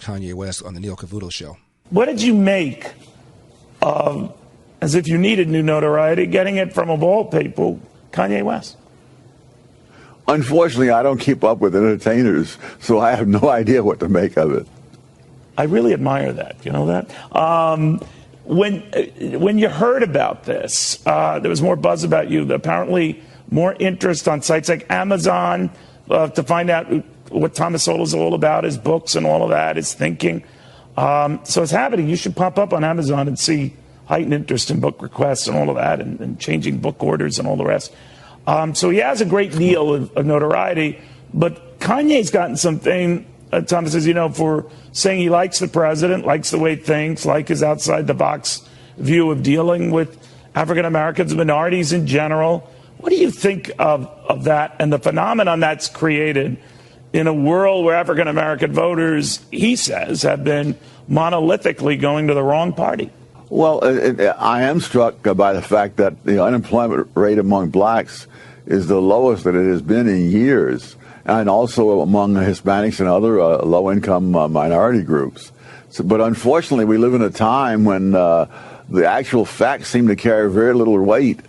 Kanye West on the Neil Cavuto show. What did you make of, as if you needed new notoriety, getting it from, of all people, Kanye West? Unfortunately, I don't keep up with entertainers, so I have no idea what to make of it. I really admire that. You know that? When you heard about this, there was more buzz about you. Apparently, more interest on sites like Amazon to find out what Thomas Sowell is all about, his books and all of that, his thinking. So it's happening. You should pop up on Amazon and see heightened interest in book requests and all of that, and changing book orders and all the rest. So he has a great deal of notoriety, but Kanye's gotten something, Thomas says, for saying he likes the president, likes the way he thinks, like his outside-the-box view of dealing with African Americans, minorities in general. What do you think of that and the phenomenon that's created in a world where African American voters, he says, have been monolithically going to the wrong party? Well, I am struck by the fact that the unemployment rate among blacks is the lowest that it has been in years, and also among Hispanics and other low-income minority groups. But unfortunately, we live in a time when the actual facts seem to carry very little weight,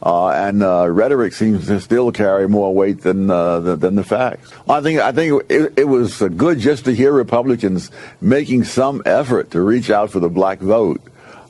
and rhetoric seems to still carry more weight than the facts. I think it was good just to hear Republicans making some effort to reach out for the black vote.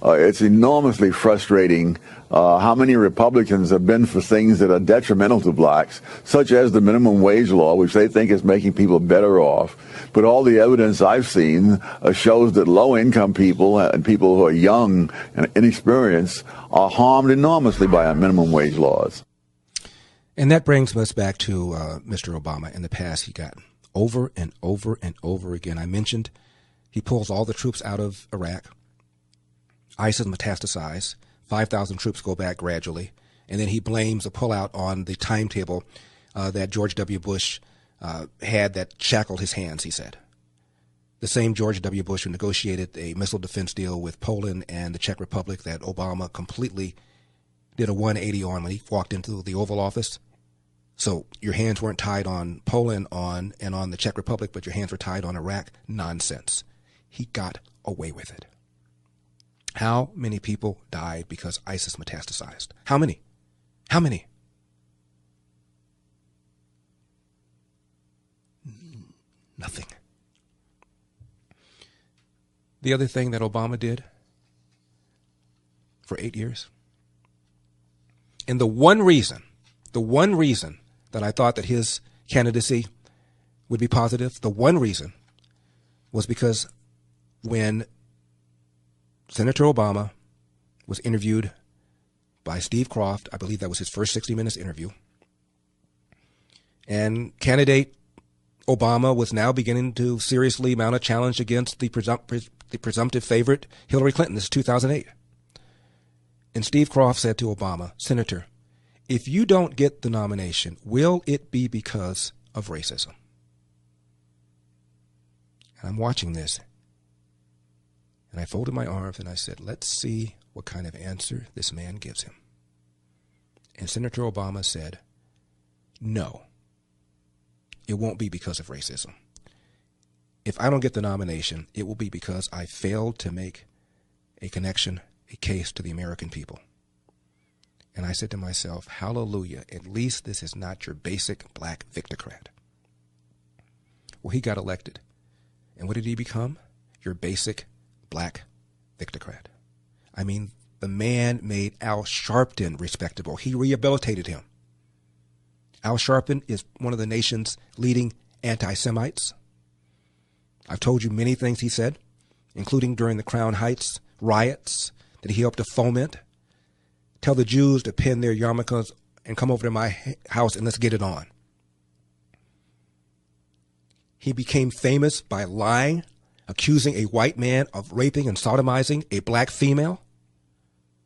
It's enormously frustrating how many Republicans have been for things that are detrimental to blacks, such as the minimum wage law, which they think is making people better off. But all the evidence I've seen shows that low-income people and people who are young and inexperienced are harmed enormously by minimum wage laws. And that brings us back to Mr. Obama. In the past, he got over and over and over again. I mentioned he pulls all the troops out of Iraq. ISIS metastasized. 5,000 troops go back gradually. And then he blames a pullout on the timetable that George W. Bush had that shackled his hands, he said. The same George W. Bush who negotiated a missile defense deal with Poland and the Czech Republic that Obama completely did a 180 on when he walked into the Oval Office. So your hands weren't tied on Poland and on the Czech Republic, but your hands were tied on Iraq. Nonsense. He got away with it. How many people died because ISIS metastasized? How many? How many? Nothing. The other thing that Obama did for 8 years, and the one reason that I thought that his candidacy would be positive, the one reason was because when Senator Obama was interviewed by Steve Croft, I believe that was his first 60 Minutes interview, and candidate Obama was now beginning to seriously mount a challenge against the presumptive favorite Hillary Clinton. This is 2008. And Steve Croft said to Obama, Senator, if you don't get the nomination, will it be because of racism? And I'm watching this, and I folded my arms and I said, let's see what kind of answer this man gives him. And Senator Obama said, no, it won't be because of racism. If I don't get the nomination, it will be because I failed to make a connection, a case to the American people. And I said to myself, hallelujah, at least this is not your basic black victocrat. Well, he got elected. And what did he become? Your basic black victocrat. I mean, the man made Al Sharpton respectable. He rehabilitated him. Al Sharpton is one of the nation's leading anti-Semites. I've told you many things he said, including during the Crown Heights riots that he helped to foment. Tell the Jews to pin their yarmulkes and come over to my house and let's get it on. He became famous by lying, accusing a white man of raping and sodomizing a black female.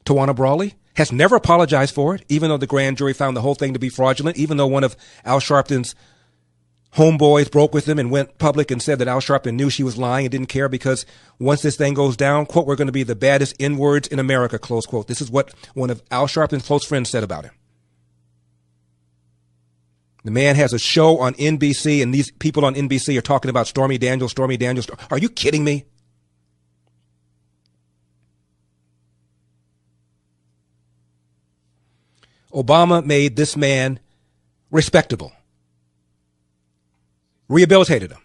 Tawana Brawley has never apologized for it, even though the grand jury found the whole thing to be fraudulent, even though one of Al Sharpton's homeboys broke with him and went public and said that Al Sharpton knew she was lying and didn't care because once this thing goes down, quote, we're going to be the baddest N-words in America, close quote. This is what one of Al Sharpton's close friends said about him. The man has a show on NBC, and these people on NBC are talking about Stormy Daniels. Are you kidding me? Obama made this man respectable. Rehabilitated him.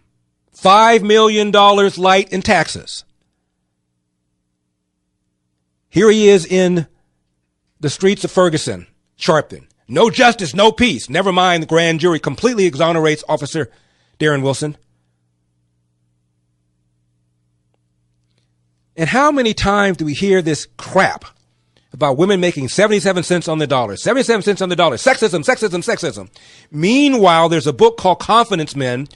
$5 million light in taxes. Here he is in the streets of Ferguson, Sharpton. No justice, no peace. Never mind, the grand jury completely exonerates Officer Darren Wilson. And how many times do we hear this crap about women making 77 cents on the dollar? 77 cents on the dollar. Sexism, sexism, sexism. Meanwhile, there's a book called Confidence Men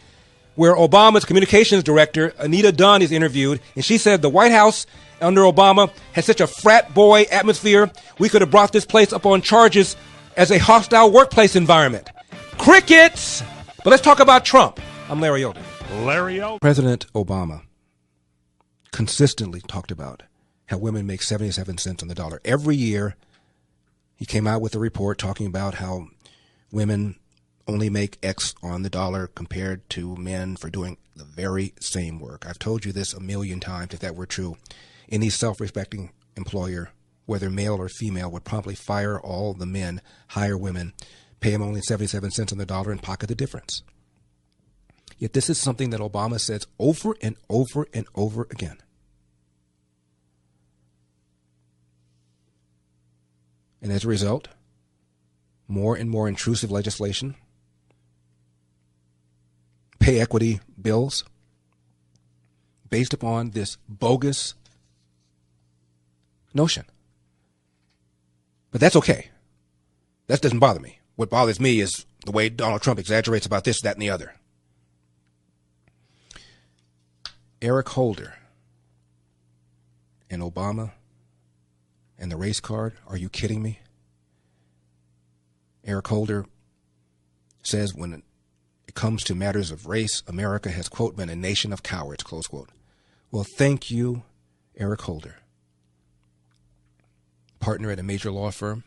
where Obama's communications director, Anita Dunn, is interviewed, and she said the White House under Obama had such a frat boy atmosphere, we could have brought this place up on charges as a hostile workplace environment. Crickets! But let's talk about Trump. I'm Larry Elder. President Obama consistently talked about how women make 77 cents on the dollar. Every year, he came out with a report talking about how women only make X on the dollar compared to men for doing the very same work. I've told you this a million times. If that were true, any self-respecting employer, whether male or female, would promptly fire all the men, hire women, pay them only 77 cents on the dollar, and pocket the difference. Yet this is something that Obama says over and over and over again. And as a result, more and more intrusive legislation, pay equity bills based upon this bogus notion. But that's okay. That doesn't bother me. What bothers me is the way Donald Trump exaggerates about this, that, and the other. Eric Holder and Obama and the race card. Are you kidding me? Eric Holder says when it comes to matters of race, America has, quote, been a nation of cowards, close quote. Well, thank you, Eric Holder. Partner at a major law firm,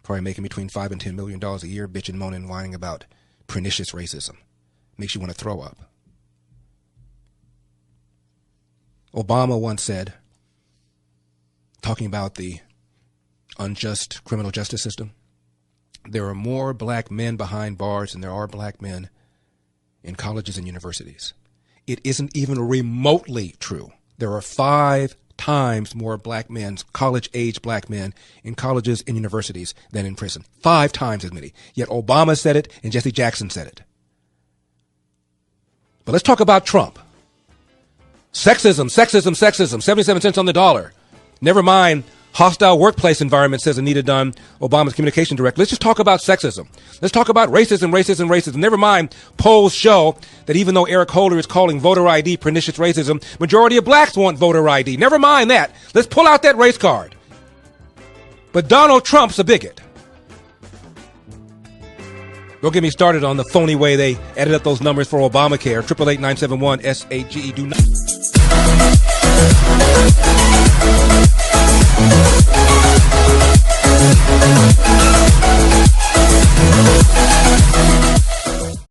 probably making between $5 and $10 million a year, bitching, moaning, whining about pernicious racism. Makes you want to throw up. Obama once said, talking about the unjust criminal justice system, there are more black men behind bars than there are black men in colleges and universities. It isn't even remotely true. There are 5 times more black men, college-age black men, in colleges and universities than in prison. 5 times as many. Yet Obama said it and Jesse Jackson said it. But let's talk about Trump. Sexism, sexism, sexism, 77 cents on the dollar. Never mind hostile workplace environment, says Anita Dunn, Obama's communication director. Let's just talk about sexism. Let's talk about racism, racism, racism. Never mind, polls show that even though Eric Holder is calling voter ID pernicious racism, majority of blacks want voter ID. Never mind that. Let's pull out that race card. But Donald Trump's a bigot. Don't get me started on the phony way they added up those numbers for Obamacare. 888-971-SAGE. Do not.